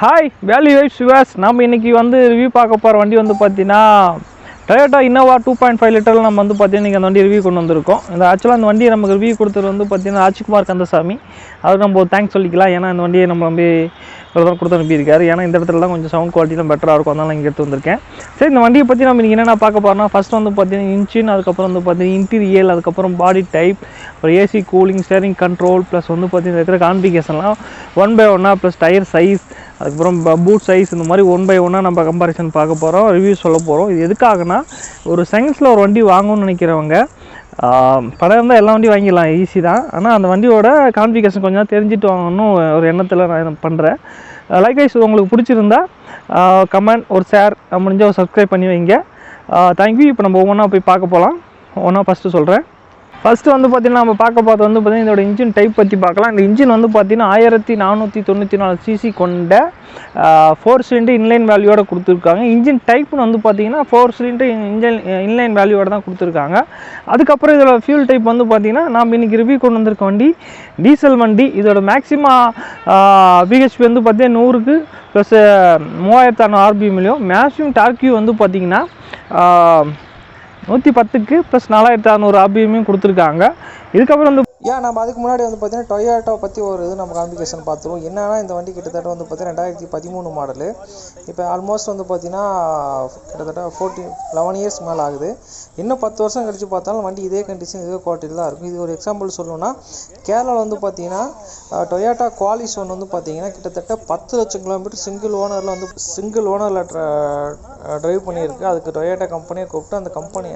Hi value vibe Siva's. நம்ம இன்றைக்கி review பார்க்க போகிற வண்டி பார்த்தீங்கன்னா டொயோட்டா இன்னோவா 2.5 லிட்டரில் நம்ம பார்த்தீங்கன்னா இன்றைக்கி அந்த வண்டி ரிவ்யூ கொண்டு வந்திருக்கோம். இந்த ஆக்சுவலாக அந்த வண்டியை நமக்கு ரிவ்யூ கொடுத்தது பார்த்தீங்கன்னா ராஜ்குமார் கந்தசாமி. அதுக்கு நம்ம தேங்க்ஸ் சொல்லிக்கலாம். ஏன்னா இந்த வண்டியை நம்ம கொடுத்து அனுப்பியிருக்காரு. ஏன்னா இந்த இடத்துல தான் கொஞ்சம் சவுண்ட் குவாலிட்டிலாம் பெட்டராக இருக்கும், அதனால் இங்கே எடுத்து வந்திருக்கேன். சரி, இந்த வண்டியை பற்றி நம்ம இன்றைக்கி என்னென்ன பார்க்க போகிறோம்னா, ஃபஸ்ட் பார்த்தீங்கன்னா இன்ஜின், அதுக்கப்புறம் பார்த்தீங்கன்னா இன்டீரியல், அதுக்கப்புறம் பாடி டைப், அப்புறம் AC cooling, steering control, plus பார்த்தீங்கன்னா இருக்கிற கான்ஃபிகரேஷன்லாம் 1/1 ப்ளஸ் டயர் சைஸ், அதுக்கப்புறம் பூட் சைஸ், இந்த மாதிரி 1/1 நம்ம கம்பேரிசன் பார்க்க போகிறோம், ரிவ்யூ சொல்ல போகிறோம். இது எதுக்காகனா, ஒரு செகண்ட்ஸில் ஒரு வண்டி வாங்கணும்னு நினைக்கிறவங்க பணம் இருந்தால் எல்லா வண்டியும் வாங்கிடலாம், ஈஸி தான். ஆனால் அந்த வண்டியோட கான்ஃபிகரேஷன் கொஞ்சம் தெரிஞ்சுட்டு வாங்கணும் ஒரு எண்ணத்தில் நான் பண்ணுறேன். லைக்வைஸ் உங்களுக்கு பிடிச்சிருந்தா கமெண்ட், ஒரு ஷேர், முடிஞ்சால் ஒரு சப்ஸ்கிரைப் பண்ணி வைங்க. தேங்க்யூ. இப்போ நம்ம ஒவ்வொன்றா போய் பார்க்க போகலாம். ஒவ்வொன்றா ஃபஸ்ட்டு சொல்கிறேன். ஃபஸ்ட்டு பார்த்தீங்கன்னா நம்ம பார்க்க பார்த்து பார்த்தீங்கன்னா இதோட இன்ஜின் டைப் பற்றி பார்க்கலாம். இந்த இன்ஜின் பார்த்தீங்கன்னா 1494 சிசி கொண்ட 4 சிலிண்டர் இன்லைன் வேல்யூவோட கொடுத்துருக்காங்க. இன்ஜின் டைப்னு பார்த்தீங்கன்னா 4 சிலிண்டர் இன்லைன் வேல்யூவோட தான் கொடுத்துருக்காங்க. அதுக்கப்புறம் இதோட ஃபியூல் டைப் பார்த்தீங்கன்னா நாம் இன்றைக்கி ரிவ்யூ கொண்டு வந்திருக்க வண்டி டீசல் வண்டி. இதோட மேக்ஸிமம் பிஹெச்பி பார்த்தீங்கன்னா 100க்கு ப்ளஸ் 3600 ஆர்பிஎம்லையும், மேக்ஸிமம் டார்க்யூ பார்த்தீங்கன்னா 110க்கு ப்ளஸ் 4600 ஆர்பிஎம்மையும் கொடுத்துருக்காங்க. இதுக்கப்புறம் நம்ம அதுக்கு முன்னாடி பார்த்தீங்கன்னா டொயோட்டாவை பற்றி ஒரு இது நம்ம கான்ஃபிகரேஷன் பார்த்துருவோம். என்னன்னா இந்த வண்டி கிட்டத்தட்ட பார்த்தீங்கன்னா 2013 மாடலு. இப்போ ஆல்மோஸ்ட் பார்த்தீங்கன்னா கிட்டத்தட்ட 11 இயர்ஸ் மேலே ஆகுது. இன்னும் 10 வருஷம் கழிச்சு பார்த்தாலும் வண்டி இதே கண்டிஷன், இதே குவாலிட்டியில் தான் இருக்கும். இது ஒரு எக்ஸாம்பிள் சொல்லணும்னா, கேரளாவில் பார்த்தீங்கன்னா டொயோட்டா குவாலிஸ் ஒன்று பார்த்தீங்கன்னா கிட்டத்தட்ட 10 லட்சம் கிலோமீட்டர் சிங்கிள் ஓனரில் ட்ரைவ் பண்ணியிருக்கு. அதுக்கு டொயோட்டா கம்பெனியை கூப்பிட்டு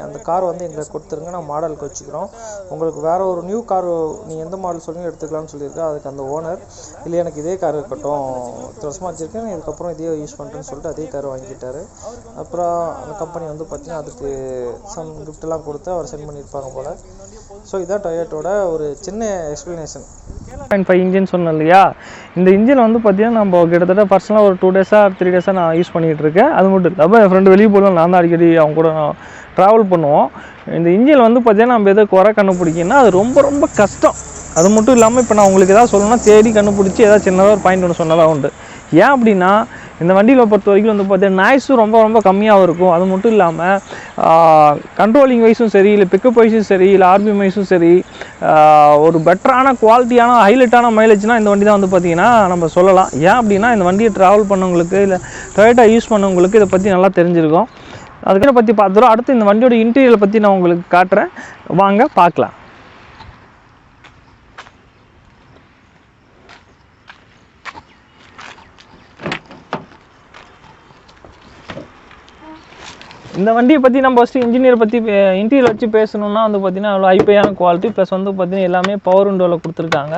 அந்த கார் எங்களுக்கு கொடுத்துருங்க, நான் மாடலுக்கு வச்சுக்கிறோம். உங்களுக்கு வேறு ஒரு நியூ கார் நீங்கள் எந்த மாடல் சொல்லி எடுத்துக்கலாம்னு சொல்லியிருக்கேன். அதுக்கு அந்த ஓனர் இல்லை, எனக்கு இதே கார் இருக்கட்டும், 10 வருஷமாக வச்சுருக்கேன், இதுக்கப்புறம் இதே யூஸ் பண்ணுறேன்னு சொல்லிட்டு அதே கார் வாங்கிட்டார். அப்புறம் அந்த கம்பெனி பார்த்தீங்கன்னா அதுக்கு சம் கிஃப்ட்லாம் கொடுத்து அவர் சென்ட் பண்ணியிருப்பாங்க போல். ஸோ இதான் டொயோட்டோட ஒரு சின்ன எக்ஸ்ப்ளனேஷன். 2.5 இன்ஜின் சொன்னோம் இல்லையா, இந்த இன்ஜின் பார்த்தீங்கன்னா நம்ம கிட்டத்தட்ட பர்சனலாக ஒரு 2 டேஸாக 3 டேஸாக நான் யூஸ் பண்ணிகிட்டு இருக்கேன். அது மட்டும் இல்லாமல் என் ஃப்ரெண்டு வெளியே போகலாம், நான் தான் அடிக்கடி அவங்க கூட நான் ட்ராவல் பண்ணுவோம். இந்த இன்ஜின் பார்த்தீங்கன்னா நம்ம எதை குறை கண்டுபிடிக்கணும்னா அது ரொம்ப ரொம்ப கஷ்டம். அது மட்டும் இல்லாமல் இப்போ நான் உங்களுக்கு எதாவது சொல்லணும்னா தேடி கண்டுபிடிச்சி ஏதாவது சின்னதாக ஒரு பாயிண்ட் ஒன்று சொன்னதாக உண்டு. ஏன் அப்படின்னா, இந்த வண்டியில் பொறுத்த வரைக்கும் பார்த்தீங்கன்னா நாய்ஸும் ரொம்ப ரொம்ப கம்மியாக இருக்கும். அது மட்டும் இல்லாமல் கண்ட்ரோலிங் வைஸும் சரி, இல்லை பிக்கப் வைஸும் சரி, இல்லை ஆர்பிஎம் வைஸும் சரி, ஒரு பெட்டரான குவாலிட்டியான ஹைலைட்டான மைலேஜ்னால் இந்த வண்டி தான் பார்த்தீங்கன்னா நம்ம சொல்லலாம். ஏன் அப்படின்னா, இந்த வண்டியை ட்ராவல் பண்ணவங்களுக்கு, இல்லை டொயோட்டா யூஸ் பண்ணவங்களுக்கு இதை பற்றி நல்லா தெரிஞ்சிருக்கும். அதுக்கு பற்றி பார்த்துரும். அடுத்து இந்த வண்டியோட இன்டீரியரை பற்றி நான் உங்களுக்கு காட்டுறேன், வாங்க பார்க்கலாம். இந்த வண்டியை பற்றி நம்ம ஃபஸ்ட்டு இன்டீரியர் வச்சு பேசணுன்னா பார்த்தீங்கன்னா அவ்வளோ ஹைஃபையான குவாலிட்டி, ப்ளஸ் பார்த்தீங்கன்னா எல்லாமே பவர் விண்டோவில் கொடுத்துருக்காங்க.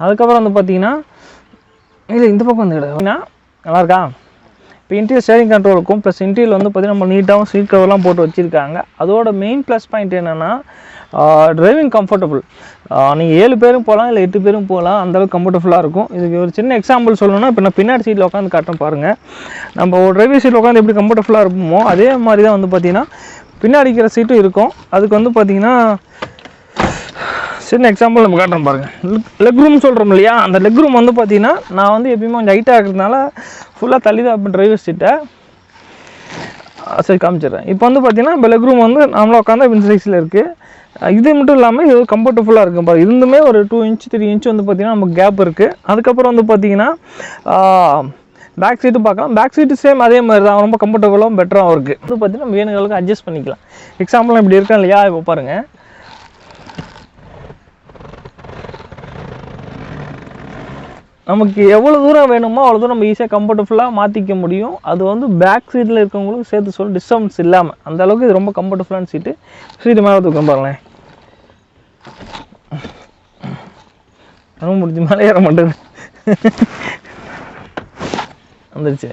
அதுக்கப்புறம் பார்த்தீங்கன்னா இல்லை இந்த பக்கம் கிடையாதுன்னா நல்லாயிருக்கா. இப்போ இன்டீரியர் ஸ்டேரிங் கண்ட்ரோல் இருக்கும், ப்ளஸ் இன்டீரியர் பார்த்தீங்கன்னா நம்ம நீட்டாகவும் சீட் கவர்லாம் போட்டு வச்சுருக்காங்க. அதோட மெயின் ப்ளஸ் பாயிண்ட் என்னென்னா டிரைவிங் கம்ஃபர்டபுள். நீங்கள் 7 பேரும் போகலாம், இல்லை 8 பேரும் போகலாம், அந்தளவுக்கு கம்ஃபர்டபுளாக இருக்கும். இதுக்கு ஒரு சின்ன எக்ஸாம்பிள் சொல்லணும்னா, இப்போ நான் பின்னாடி சீட்டில் உட்காந்து காட்டுறேன் பாருங்கள். நம்ம ஒரு டிரைவர் சீட்டில் உட்காந்து எப்படி கம்ஃபர்டபுளாக இருப்போமோ அதே மாதிரி தான் பார்த்தீங்கன்னா பின்னாடி இருக்கிற சீட்டும் இருக்கும். அதுக்கு பார்த்தீங்கன்னா சின்ன எக்ஸாம்பிள் நம்ம காட்டுறோம் பாருங்கள். லெக் ரூம் சொல்கிறோம் இல்லையா, அந்த லெக் ரூம் பார்த்தீங்கன்னா நான் எப்பயுமே கொஞ்சம் ஹைட்டாக இருக்கிறதுனால ஃபுல்லாக தள்ளி தான் இப்போ டிரைவர் சீட்டை சரி காமிச்சிடுறேன். இப்போ பார்த்தீங்கன்னா இப்போ லெக் ரூம் நம்மளாக உட்காந்தா இந்த சைஸில் இருக்குது. இது மட்டும் இல்லாமல் இது கம்ஃபர்டபுளாக இருக்கும் பாரு. இருந்துமே ஒரு 2 இன்ச் 3 இன்ச் பார்த்தீங்கன்னா நமக்கு கேப் இருக்குது. அதுக்கப்புறம் பார்த்தீங்கன்னா பேக் சீட்டு பார்க்கலாம். பேக் சீட்டு சேம் அதே மாதிரி தான், ரொம்ப கம்ஃபர்டபுளாகவும் பெட்டராகவும் இருக்குது. பார்த்தீங்கன்னா நம்ம வேணுங்களுக்கு அட்ஜஸ்ட் பண்ணிக்கலாம். எக்ஸாம்பிள் இப்படி இருக்கேன் இல்லையா, இப்போ பாருங்கள். நமக்கு எவ்வளோ தூரம் வேணுமோ அவ்வளோ தூரம் நம்ம ஈஸியாக கம்ஃபர்டபுளாக மாற்றிக்க முடியும். அது பேக் சீட்டில் இருக்கவங்களுக்கு சேர்த்து சொல்ல டிஸ்டர்பன்ஸ் இல்லாமல் அந்தளவுக்கு இது ரொம்ப கம்ஃபர்டபுளான சீட்டு மேலே தூக்கம் பாருங்களேன். முடிஞ்சு மேலே ஏற மாட்டேன் வந்துருச்சு.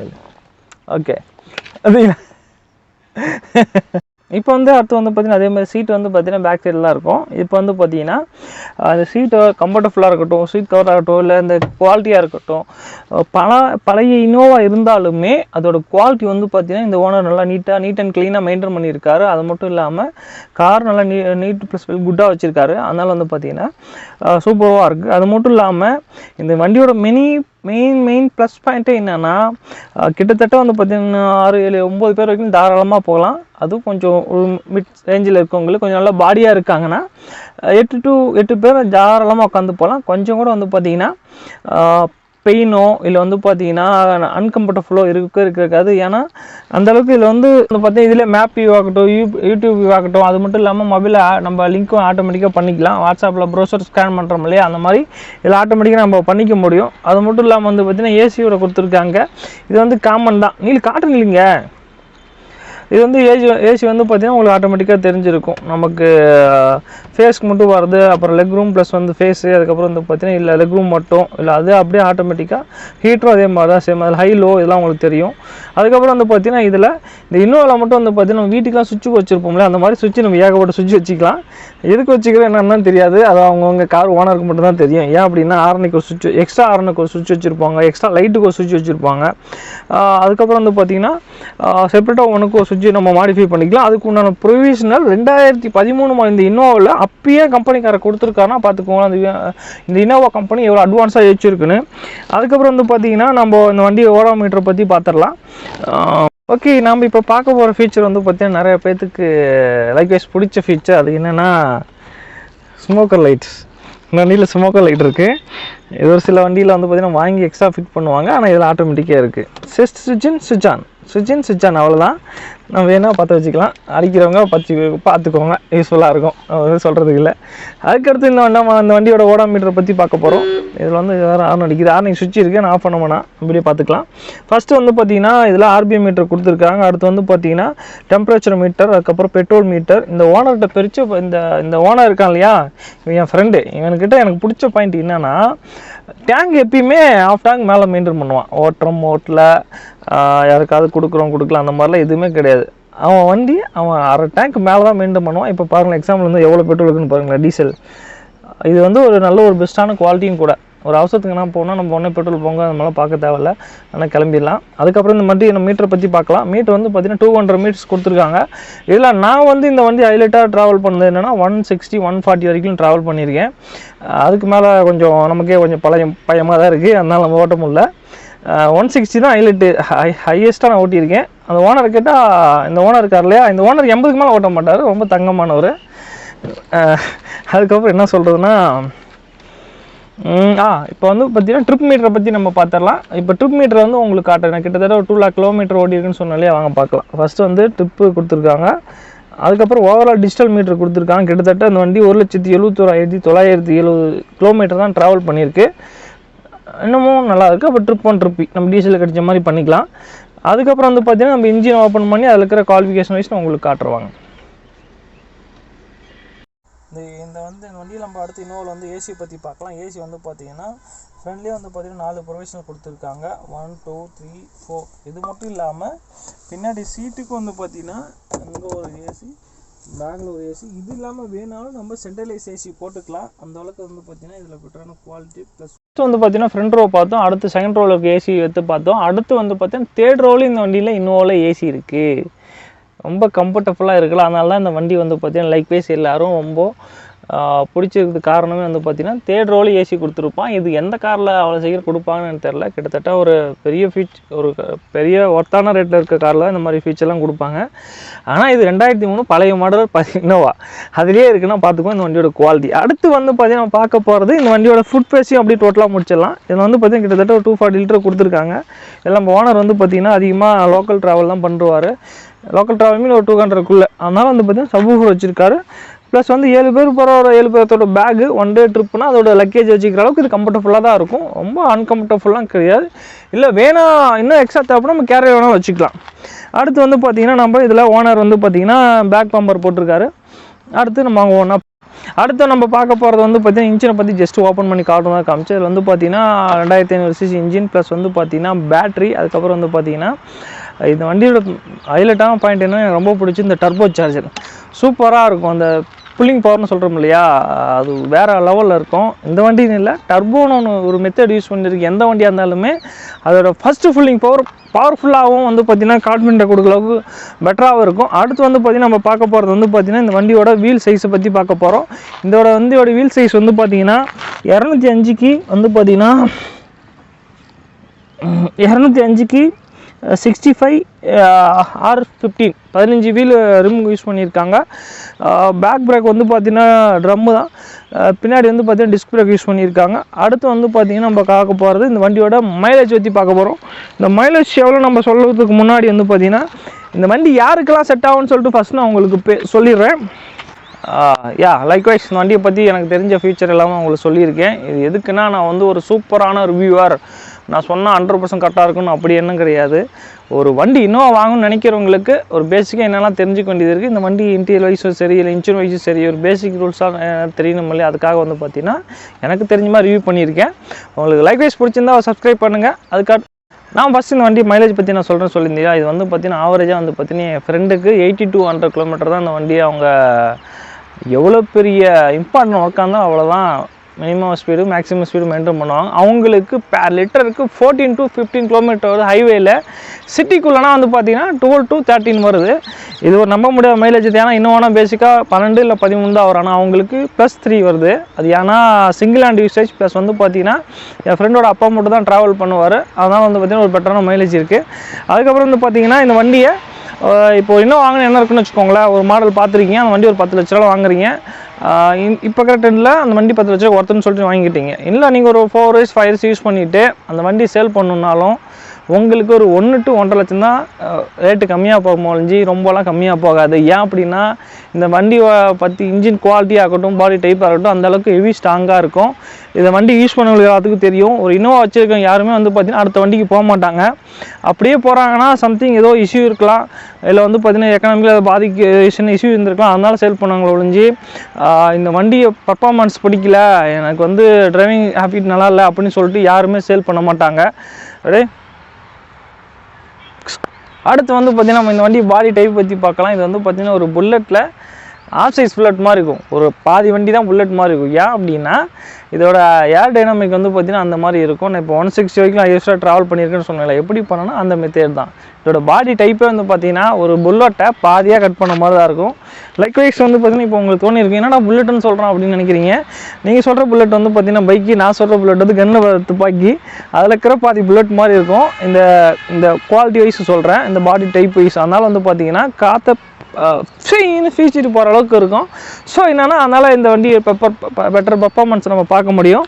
ஓகே, அப்படிங்களா. இப்போ அடுத்து பார்த்தீங்கன்னா அதே மாதிரி சீட்டு பார்த்தீங்கன்னா பேக் சைடில் தான் இருக்கும். இப்போ பார்த்தீங்கன்னா அந்த சீட்டை கம்ஃபர்டபுளாக இருக்கட்டும், சீட் கவர் ஆகட்டும், இல்லை இந்த குவாலிட்டியாக இருக்கட்டும், பழைய இனோவா இருந்தாலுமே அதோட குவாலிட்டி பார்த்தீங்கன்னா இந்த ஓனர் நல்லா நீட் அண்ட் க்ளீனாக மெயின்டைன் பண்ணியிருக்காரு. அது மட்டும் இல்லாமல் கார் நல்லா நீட் ப்ளஸ் குட்டாக வச்சுருக்காரு. அதனால் பார்த்தீங்கன்னா சூப்பராக இருக்குது. அது மட்டும் இல்லாமல் இந்த வண்டியோட மினி மெயின் ப்ளஸ் பாயிண்ட்டே என்னென்னா கிட்டத்தட்ட வந்து பார்த்திங்கன்னா 6 7 9 பேர் வரைக்கும் தாராளமாக போகலாம். அதுவும் கொஞ்சம் ஒரு மிட் ரேஞ்சில் இருக்கவங்களுக்கு கொஞ்சம் நல்லா பாடியாக இருக்காங்கன்னா 8 பேர் தாராளமாக உட்காந்து போகலாம். கொஞ்சம் கூட வந்து பார்த்திங்கன்னா பெயினோ இல்லை வந்து பார்த்தீங்கன்னா அன்கம்ஃபர்டபுளோ இருக்காது. ஏன்னா அந்தளவுக்கு இதில் வந்து பார்த்தீங்கன்னா இதில் மேப் வியூ ஆகட்டும், யூடியூப் வியூ ஆகட்டும், அது மட்டும் இல்லாமல் மொபைலில் நம்ம லிங்க்கும் ஆட்டோமேட்டிக்காக பண்ணிக்கலாம். வாட்ஸ்அப்பில் ப்ரௌசர் ஸ்கேன் பண்ணுறோம் இல்லையா, அந்த மாதிரி இதில் ஆட்டோமேட்டிக்காக நம்ம பண்ணிக்க முடியும். அது மட்டும் இல்லாமல் வந்து பார்த்திங்கன்னா ஏசியோட கொடுத்துருக்காங்க. இது வந்து காமன் தான். நீ காட்டுங்க இல்லைங்க, இது வந்து ஏசி வந்து பார்த்திங்கன்னா உங்களுக்கு ஆட்டோமேட்டிக்காக தெரிஞ்சிருக்கும். நமக்கு ஃபேஸ்க்கு மட்டும் வருது, அப்புறம் லெக் ரூம் ப்ளஸ் வந்து ஃபேஸு, அதுக்கப்புறம் வந்து பார்த்திங்கன்னா இல்லை லெக் ரூம் மட்டும் இல்லை, அது அப்படியே ஆட்டோமேட்டிக்காக ஹீட்டரும் அதே மாதிரி தான் சேம். அதில் ஹை லோ இதெல்லாம் உங்களுக்கு தெரியும். அதுக்கப்புறம் வந்து பார்த்திங்கன்னா இதில் இந்த இன்னோவில் மட்டும் வந்து பார்த்திங்கன்னா நம்ம வீட்டுக்கெலாம் சுவிட்சு வச்சுருப்போம்ல, அந்த மாதிரி சுவிட்சு நம்ம ஏகப்பட்ட சுவிட்ச் வச்சுக்கலாம். எதுக்கு வச்சுக்கிறேன் என்னன்னு தெரியாது, அது அவங்கவுங்க கார் ஓனருக்கு மட்டும் தான் தெரியும். ஏன் அப்படின்னா ஆரனுக்கு ஒரு சுவிட்ச், எக்ஸ்ட்ரா ஆரனுக்கு ஒரு சுவிட்ச் வச்சுருப்பாங்க, எக்ஸ்ட்ரா லைட்டுக்கு ஒரு சுவிட்ச் வச்சுருப்பாங்க. அதுக்கப்புறம் வந்து பார்த்திங்கன்னா செப்பரேட்டாக ஒன்றுக்கு ஒரு சுவிட்ச் நம்ம மாடிஃபை பண்ணிக்கலாம். அதுக்கு உண்டான ப்ரொவிஷனல் 2013 இந்த இன்னோவாவில் அப்பயே கம்பெனிக்காரர் கொடுத்துருக்காருன்னா பார்த்துக்கோங்க இந்த இன்னோவா கம்பெனி எவ்வளோ அட்வான்ஸாக வச்சுருக்குன்னு. அதுக்கப்புறம் வந்து பார்த்திங்கன்னா நம்ம இந்த வண்டி ஓடோமீட்டரை பற்றி பார்த்துடலாம். ஓகே, நம்ம இப்போ பார்க்க போகிற ஃபீச்சர் வந்து பார்த்திங்கன்னா நிறைய பேர்த்துக்கு லைக்வைஸ் பிடிச்ச ஃபீச்சர். அது என்னென்னா ஸ்மோக்கர் லைட்ஸ். இந்த வண்டியில் ஸ்மோக்கர் லைட் இருக்குது. இது ஒரு சில வண்டியில் வந்து பார்த்திங்கன்னா வாங்கி எக்ஸ்ட்ரா ஃபிட் பண்ணுவாங்க, ஆனால் இதில் ஆட்டோமேட்டிக்காக இருக்குது. சுவிட்ச் ஆன் அவ்வளோதான். நம்ம வேணால் பற்ற வச்சுக்கலாம். அடிக்கிறவங்க பார்த்துக்கோங்க, யூஸ்ஃபுல்லாக இருக்கும், சொல்கிறதுக்கு இல்லை. அதுக்கடுத்து இந்த வண்டியோட ஓடோமீட்டரை பற்றி பார்க்க போகிறோம். இதில் வந்து வேறு ஆர்ன் அடிக்குது, ஆர்னிங் சுவிட்ச் இருக்குது, நான் ஆஃப் பண்ண வேணாம், இப்படியே பார்த்துக்கலாம். ஃபஸ்ட்டு வந்து பார்த்திங்கன்னா இதில் ஆர்பிஎம் மீட்டர் கொடுத்துருக்காங்க. அடுத்து வந்து பார்த்திங்கன்னா டெம்பரேச்சர் மீட்டர், அதுக்கப்புறம் பெட்ரோல் மீட்டர். இந்த ஓனர்கிட்ட பிரித்து இந்த ஓனர் இருக்கான் இல்லையா, இவன் என் ஃப்ரெண்டு. இவன்கிட்ட எனக்கு பிடிச்ச பாயிண்ட் என்னென்னா டேங்க் எப்பயுமே ஆஃப் டேங்க் மேலே மெயின்டைன் பண்ணுவான். ஓட்டல யாருக்காவது கொடுக்கலாம் அந்த மாதிரிலாம் எதுவுமே கிடையாது. அவன் வண்டி அவன் அரை டேங்க் மேலே தான் மெயின்டைன் பண்ணுவான். இப்போ பாருங்கள், எக்ஸாம்பிள் வந்து எவ்வளோ பெட்ரோல் இருக்குன்னு பாருங்களேன், டீசல். இது வந்து ஒரு நல்ல ஒரு பெஸ்ட்டான குவாலிட்டியும் கூட. ஒரு அவசரத்துக்கு என்ன போனால் நம்ம உடனே பெட்ரோல் போங்க அந்த மாதிரிலாம் பார்க்க தேவையில்ல, ஆனால் கிளம்பிடலாம். அதுக்கப்புறம் இந்த வண்டி நம்ம மீட்டரை பற்றி பார்க்கலாம். மீட்டர் வந்து பார்த்திங்கன்னா 200 மீட்டர்ஸ் கொடுத்துருக்காங்க. இதில் நான் வந்து இந்த வண்டி ஹைலைட்டாக ட்ராவல் பண்ணது என்னென்னா 160 140 வரைக்கும் ட்ராவல் பண்ணியிருக்கேன். அதுக்கு மேலே கொஞ்சம் நமக்கே கொஞ்சம் பயமாக தான் இருக்குது, அதனால் நம்ம ஓட்ட முடியல. 160 தான் ஹையஸ்ட்டாக நான் ஓட்டியிருக்கேன். அந்த ஓனரை கேட்டால், இந்த ஓனர் இருக்கார் இல்லையா, இந்த ஓனர் 80க்கு மேலே ஓட்ட மாட்டார், ரொம்ப தங்கமானவர். அதுக்கப்புறம் என்ன சொல்கிறதுனா இப்போ வந்து பார்த்திங்கன்னா ட்ரிப் மீட்டரை பற்றி நம்ம பார்த்துடலாம். இப்போ ட்ரிப் மீட்டர் வந்து உங்களுக்கு காட்டுறேன். கிட்டத்தட்ட ஒரு 2 lakh கிலோமீட்டர் ஓடி இருக்குன்னு சொன்னாலே வாங்க பார்க்கலாம். ஃபஸ்ட்டு வந்து ட்ரிப்பு கொடுத்துருக்காங்க. அதுக்கப்புறம் ஓவரால் டிஜிட்டல் மீட்டர் கொடுத்துருக்காங்க. கிட்டத்தட்ட அந்த வண்டி 1,71,970 கிலோமீட்டர் தான் ட்ராவல் பண்ணியிருக்கு. இன்னமும் நல்லாயிருக்கு. அப்போ ட்ரிப் நம்ம டீசலில் கிடைச்ச மாதிரி பண்ணிக்கலாம். அதுக்கப்புறம் வந்து பார்த்திங்கன்னா நம்ம இன்ஜின் ஓப்பன் பண்ணி அதில் இருக்கிற குவாலிஃபிகேஷன் வைஸ் நான் உங்களுக்கு காட்டுருவாங்க. இந்த வண்டியில் நம்ம அடுத்து இன்னொரு வந்து ஏசி பற்றி பார்க்கலாம். ஏசி வந்து பார்த்திங்கன்னா ஃப்ரெண்ட்லேயே வந்து பார்த்திங்கன்னா 4 ப்ரொவிஷனல் கொடுத்துருக்காங்க. 1 2 3 4. இது மட்டும் இல்லாமல் பின்னாடி சீட்டுக்கு வந்து பார்த்திங்கன்னா இங்கே ஒரு ஏசி, பேக்கில் ஒரு ஏசி. இது இல்லாமல் வேணாலும் நம்ம சென்ட்ரலைஸ் ஏசி போட்டுக்கலாம். அந்த அளவுக்கு வந்து பார்த்திங்கன்னா இதில் பெட்டரான குவாலிட்டி. ப்ளஸ் வந்து பார்த்திங்கன்னா ஃப்ரண்ட் ரோ பார்த்தோம், அடுத்து செகண்ட் ரோவில் ஏசி எடுத்து பார்த்தோம். அடுத்து வந்து பார்த்திங்கன்னா தேர்ட் ரோவில் இந்த வண்டியில் இன்னோவில் ஏசி இருக்குது. ரொம்ப கம்ஃபர்டபுளாக இருக்கலாம். அதனால தான் இந்த வண்டி வந்து பார்த்திங்கன்னா லைக்வைஸ் எல்லோரும் ரொம்ப பிடிச்சிருக்கு. காரணமே வந்து பார்த்திங்கன்னா தேர்ட் ரோவில் ஏசி கொடுத்துருப்பான். இது எந்த காரில் அவ்வளோ சீக்கிரம் கொடுப்பாங்கன்னு எனக்கு தெரில. கிட்டத்தட்ட ஒரு பெரிய ஒர்த்தான ரேட்டில் இருக்க காரில் இந்த மாதிரி ஃபீச்சர்லாம் கொடுப்பாங்க. ஆனால் இது 2003 பழைய மாடல் இன்னோவா, அதுலேயே இருக்குன்னா பார்த்துக்கோ இந்த வண்டியோட குவாலிட்டி. அடுத்து வந்து பார்த்திங்கன்னா நம்ம பார்க்க போகிறது இந்த வண்டியோட ஃபுட் பேஸையும் அப்படியே டோட்டலாக முடிச்சிடலாம். இதில் வந்து பார்த்திங்கன்னா கிட்டத்தட்ட ஒரு 240 லிட்டர் கொடுத்துருக்காங்க. இதெல்லாம் நம்ம ஓனர் வந்து பார்த்திங்கன்னா அதிகமாக லோக்கல் ட்ராவல் தான் பண்ணுவார். லோக்கல் ட்ராவல் மீன் ஒரு 200க்குள்ளே. அதனால் வந்து பார்த்திங்கன்னா சப்வூஃபர் வச்சுருக்காரு. ப்ளஸ் வந்து 7 பேர் போகிற ஒரு 7 பேர்த்தோட பேகு ஒன் டே ட்ரிப்னா அதோட லக்கேஜ் வச்சுக்கிற அளவுக்கு இது கம்ஃபர்டபுளாக தான் இருக்கும். ரொம்ப அன்கம்ஃபர்டபுளாக கிடையாது. இல்லை வேணாம் இன்னும் எக்ஸ்ட்ரா தேவைப்படும் நம்ம கேரியர் வேணாலும் வச்சுக்கலாம். அடுத்து வந்து பார்த்திங்கன்னா நம்ம இதில் ஓனர் வந்து பார்த்திங்கன்னா பேக் பம்பர் போட்டிருக்காரு. அடுத்து நம்ம பார்க்க போகிறது வந்து பார்த்திங்கன்னா இன்ஜினை பற்றி ஜஸ்ட் ஓப்பன் பண்ணி காட்டுறதா காமிச்சு. இதில் வந்து பார்த்திங்கன்னா 2500 cc இன்ஜின் ப்ளஸ் வந்து பார்த்திங்கன்னா பேட்ரி. அதுக்கப்புறம் வந்து பார்த்திங்கன்னா இந்த வண்டியோட ஹைலைட்டான பாயிண்ட் என்ன எனக்கு ரொம்ப பிடிச்சி, இந்த டர்போ சார்ஜர் சூப்பராக இருக்கும். அந்த புல்லிங் பவர்னு சொல்கிறோம் இல்லையா, அது வேறு லெவலில் இருக்கும். இந்த வண்டின்னு இல்லை, டர்போன்னு ஒரு மெத்தட் யூஸ் பண்ணியிருக்கு. எந்த வண்டியாக இருந்தாலுமே அதோட ஃபஸ்ட்டு ஃபுல்லிங் பவர்ஃபுல்லாகவும் வந்து பார்த்திங்கன்னா கான்ஃபிடென்ட்டை கொடுக்குற அளவுக்கு பெட்டராகவும் இருக்கும். அடுத்து வந்து பார்த்திங்கன்னா நம்ம பார்க்க போகிறது வந்து பார்த்திங்கன்னா இந்த வண்டியோட வீல் சைஸை பற்றி பார்க்க போகிறோம். இந்த வண்டியோட வீல் சைஸ் வந்து பார்த்திங்கன்னா 205க்கு வந்து பார்த்திங்கன்னா 205க்கு 65 R15 15 வீல் ரிம் யூஸ் பண்ணியிருக்காங்க. பேக் பிரேக் வந்து பார்த்திங்கன்னா ட்ரம்மு தான். பின்னாடி வந்து பார்த்திங்கன்னா டிஸ்க் பிரேக் யூஸ் பண்ணியிருக்காங்க. அடுத்து வந்து பார்த்திங்கன்னா நம்ம பார்க்க போகிறது இந்த வண்டியோட மைலேஜ் பற்றி பார்க்க போகிறோம். இந்த மைலேஜ் எவ்வளோ நம்ம சொல்கிறதுக்கு முன்னாடி வந்து பார்த்திங்கன்னா இந்த வண்டி யாருக்கெல்லாம் செட் ஆகும்னு சொல்லிட்டு ஃபஸ்ட் நான் உங்களுக்கு சொல்லிடுறேன். லைக்வைஸ் இந்த வண்டியை பற்றி எனக்கு தெரிஞ்ச ஃபியூச்சர் எல்லாமே உங்களுக்கு சொல்லியிருக்கேன். இது எதுக்குன்னா நான் வந்து ஒரு சூப்பரான ரிவ்யூவர், நான் சொன்னால் 100% கரெக்டாக இருக்குன்னு அப்படி என்ன கிடையாது. ஒரு வண்டி இன்னோவா வாங்கணும்னு நினைக்கிறவங்களுக்கு ஒரு பேசிக்காக என்னெல்லாம் தெரிஞ்சுக்க வேண்டியது இருக்குது. இந்த வண்டி இன்டீரியர் வைஸும் சரி இல்லை இன்ஜின் வைஸும் சரி ஒரு பேசிக் ரூல்ஸாக தெரியணும் இல்லையா, அதுக்காக வந்து பார்த்தீங்கன்னா எனக்கு தெரிஞ்ச மாதிரி ரிவ்யூ பண்ணியிருக்கேன். உங்களுக்கு லைக்வைஸ் பிடிச்சிருந்தா சப்ஸ்கிரைப் பண்ணுங்கள். அதுக்காக நான் ஃபஸ்ட் இந்த வண்டி மைலேஜ் பற்றி நான் சொல்லியிருந்தேன். இது வந்து பார்த்தீங்கன்னா ஆவரேஜாக வந்து பார்த்தீங்கன்னா என் ஃப்ரெண்டுக்கு 80 to 100 கிலோமீட்டர் தான் இந்த வண்டியை அவங்க எவ்வளோ பெரிய இம்பார்ட்டன்ட் ஒர்க்காக இருந்தால் அவ்வளோதான் minimum speed maximum speed maintain பண்ணுவாங்க. அவங்களுக்கு பேர் லிட்டருக்கு 14 to 15 கிலோமீட்டர் வருது ஹைவேயில். சிட்டிக்குள்ளனா வந்து பார்த்தீங்கன்னா 12 to 13 வருது. இது ஒரு நம்ப முடியாத மைலேஜ். ஏன்னா இன்னும் பேசிக்காக 12 இல்லை 13 தான் வரும். ஆனால் அவங்களுக்கு +3 வருது. அது ஏன்னா சிங்கிள் ஹேண்ட் யூசேஜ் ப்ளஸ் வந்து பார்த்தீங்கன்னா என் ஃப்ரெண்டோட அப்பா மட்டும் தான் ட்ராவல் பண்ணுவார். அதனால் வந்து பார்த்தீங்கன்னா ஒரு பெட்டரான மைலேஜ் இருக்குது. அதுக்கப்புறம் வந்து பார்த்தீங்கன்னா இந்த வண்டியை இப்போ இன்னும் வாங்கின என்ன இருக்குன்னு வச்சுக்கோங்களேன். ஒரு மாடல் பார்த்துருக்கீங்க, அந்த வண்டி ஒரு 10 லட்ச ரூபா வாங்குறீங்க. இப்போ இருக்கிற ட்ரெண்டில் அந்த வண்டி 10 லட்ச ரூபா ஒருத்தன்னு சொல்லிட்டு வாங்கிட்டீங்க. இல்லை நீங்கள் ஒரு 4 years 5 years யூஸ் பண்ணிவிட்டு அந்த வண்டி சேல் பண்ணணுன்னாலும் உங்களுக்கு ஒரு 1 to 1.5 லட்சம் தான் ரேட்டு கம்மியாக போகும் ஒழிஞ்சி ரொம்பலாம் கம்மியாக போகாது. ஏன் அப்படின்னா இந்த வண்டி பற்றி இன்ஜின் குவாலிட்டி ஆகட்டும் பாடி டைப் ஆகட்டும் அந்தளவுக்கு ஹெவி ஸ்ட்ராங்காக இருக்கும். இந்த வண்டி யூஸ் பண்ணவங்களுக்கு எல்லாத்துக்கும் தெரியும். ஒரு இன்னோவா வச்சுருக்கவங்க யாருமே வந்து பார்த்திங்கன்னா அடுத்த வண்டிக்கு போக மாட்டாங்க. அப்படியே போகிறாங்கன்னா சம்திங் ஏதோ இஷ்யூ இருக்கலாம், இல்லை வந்து பார்த்திங்கன்னா எக்கனாமிக்கில் பாதிக்க இஷ்யூ இருந்திருக்கலாம், அதனால சேல் பண்ணவங்களை ஒழிஞ்சி இந்த வண்டியை பர்ஃபார்மன்ஸ் பிடிக்கல, எனக்கு வந்து டிரைவிங் ஹேபிட் நல்லா இல்லை அப்படின்னு சொல்லிட்டு யாருமே சேல் பண்ண மாட்டாங்க. அப்படியே அடுத்து வந்து பார்த்திங்கன்னா நம்ம இந்த வண்டி பாடி டைப் பற்றி பார்க்கலாம். இது வந்து பார்த்திங்கன்னா ஒரு புல்லட்டில் ஆஃப் சைஸ் புல்லட் மாதிரி இருக்கும். ஒரு பாதி வண்டி தான் புல்லட் மாதிரி இருக்கும். ஏன் அப்படின்னா இதோட ஏர் டைனாமிக் வந்து பார்த்திங்கன்னா அந்த மாதிரி இருக்கும். நான் இப்போ 160 வரைக்கும் ஹையஸ்டாக ட்ராவல் பண்ணியிருக்கேன்னு சொன்னேன். எப்படி பண்ணனா அந்த மெத்தேட் தான். இதோட பாடி டைப்பே வந்து பார்த்திங்கன்னா ஒரு புல்லட்டை பாதியாக கட் பண்ண மாதிரி தான் இருக்கும். லைக்வைஸ் வந்து பார்த்திங்கன்னா இப்போ உங்களுக்கு தோணிருக்கு என்னடா புல்லட்டுன்னு சொல்கிறோம் அப்படின்னு நினைக்கிறீங்க. நீங்கள் சொல்கிற புல்லட் வந்து பார்த்திங்கன்னா பைக்கு, நான் சொல்கிற புல்லட் வந்து கன்று துப்பாக்கி, அதில் இருக்கிற பாதி புல்லட் மாதிரி இருக்கும். இந்த குவாலிட்டி வைஸ் சொல்கிறேன், இந்த பாடி டைப் வைஸ். அதனால் வந்து பார்த்திங்கன்னா காற்றை ஃபீச்சிட்டு போகிற அளவுக்கு இருக்கும். ஸோ என்னென்னா அதனால் இந்த வண்டி பெட்டர் பர்ஃபார்மன்ஸ் நம்ம பார்க்க முடியும்.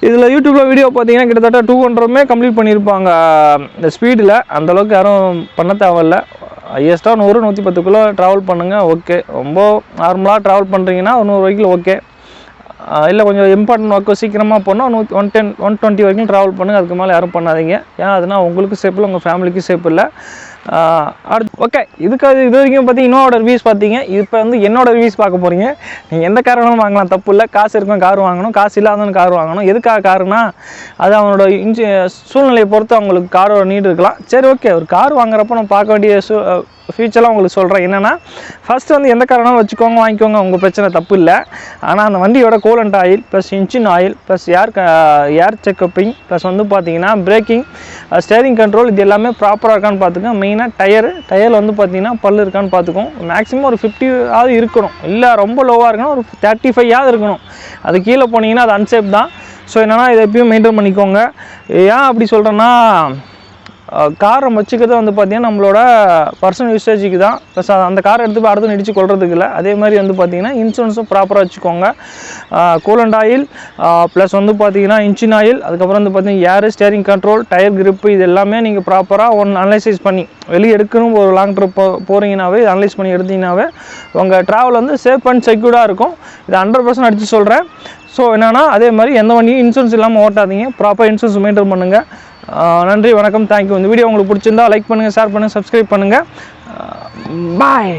இதில் யூடியூப்பில் வீடியோ பார்த்தீங்கன்னா கிட்டத்தட்ட 200 கம்ப்ளீட் பண்ணியிருப்பாங்க இந்த ஸ்பீடில். அந்தளவுக்கு யாரும் பண்ண தேவையில்லை. ஹையஸ்ட்டாக 100-110 ட்ராவல் பண்ணுங்கள். ஓகே, ரொம்ப நார்மலாக ட்ராவல் பண்ணுறீங்கன்னா 100 வரைக்கும் ஓகே. இல்லை கொஞ்சம் இம்பார்ட்டன்ட் ஒர்க்கு சீக்கிரமாக போனால் 120 வரைக்கும் ட்ராவல் பண்ணுங்கள். அதுக்கு மேலே யாரும் பண்ணாதீங்க. ஏன்னா அதுனா உங்களுக்கு சேஃப் இல்லை, உங்கள் ஃபேமிலிக்கு சேஃப் இல்லை. அடுத்து ஓகே, இது வரைக்கும் பார்த்தி இன்னோட ரிவ்யூஸ் பார்த்தீங்க. இப்போ வந்து என்னோட ரிவ்யூஸ் பார்க்க போகிறீங்க. நீங்கள் எந்த கார் வேணாலும் வாங்கலாம், தப்பு இல்லை. காசு இருக்கும் கார் வாங்கணும், காசு இல்லாதவங்க கார் வாங்கணும். எதுக்காக காருனா அது அவனோட சூழ்நிலையை பொறுத்து அவங்களுக்கு காரோட நீடு இருக்கலாம். சரி ஓகே, ஒரு கார் வாங்குறப்போ நம்ம பார்க்க வேண்டிய ஃபியூச்சர்லாம் உங்களுக்கு சொல்கிறேன். என்னென்னா ஃபஸ்ட்டு வந்து எந்த கார் வேணாலும் வச்சுக்கோங்க, வாங்கிக்கோங்க, உங்கள் பிரச்சனை தப்பு இல்லை. ஆனால் அந்த வண்டியோட coolant oil plus engine oil plus air செக்கப்பிங் ப்ளஸ் வந்து பார்த்தீங்கன்னா பிரேக்கிங், ஸ்டேரிங் கண்ட்ரோல், இது எல்லாமே ப்ராப்பராக இருக்கான்னு பார்த்துக்கோங்க. மெயினாக டயர் வந்து பார்த்தீங்கன்னா பல்லு இருக்கான்னு பார்த்துக்கோங்க. மேக்ஸிமம் ஒரு 50 இருக்கணும், இல்லை ரொம்ப லோவாக இருக்கணும், ஒரு 35 இருக்கணும். அது கீழே போனீங்கன்னா அது அன்சேஃப் தான். ஸோ என்னென்னா இதை எப்பயும் மெயின்டைன் பண்ணிக்கோங்க. ஏன் அப்படி சொல்கிறேன்னா காரை வச்சுக்கிறது வந்து பார்த்திங்கன்னா நம்மளோட பர்சனல் யூசேஜுக்கு தான். ப்ளஸ் அந்த காரை எடுத்து அடுத்து இடிச்சு கொள்றதுக்கு இல்லை. அதே மாதிரி வந்து பார்த்திங்கன்னா இன்சூரன்ஸும் ப்ராப்பராக வச்சுக்கோங்க. கூலண்ட் ஆயில் ப்ளஸ் வந்து பார்த்திங்கன்னா இன்ஜின் ஆயில், அதுக்கப்புறம் வந்து பார்த்திங்கன்னா ஏர், ஸ்டேரிங் கண்ட்ரோல், டயர் கிரிப்பு, இது எல்லாமே நீங்கள் ப்ராப்பராக அனலைசைஸ் பண்ணி வெளியே எடுக்கணும். ஒரு லாங் ட்ரிப் போகிறீங்கன்னாவே அனலைஸ் பண்ணி எடுத்தீங்கன்னாவே உங்கள் ட்ராவல் வந்து சேஃப் அண்ட் செக்யூர்டாக இருக்கும். இது 100% அடித்து சொல்கிறேன். ஸோ என்னென்னா அதே மாதிரி எந்த வண்டியும் இன்சூரன்ஸ் இல்லாமல் ஓட்டாதீங்க. ப்ராப்பர் இன்சூரன்ஸ் மெயின்டைன் பண்ணுங்கள். நன்றி, வணக்கம், தேங்க்யூ. இந்த வீடியோ உங்களுக்கு பிடிச்சிருந்தா லைக் பண்ணுங்கள், ஷேர் பண்ணுங்கள், சப்ஸ்கிரைப் பண்ணுங்கள். பாய்.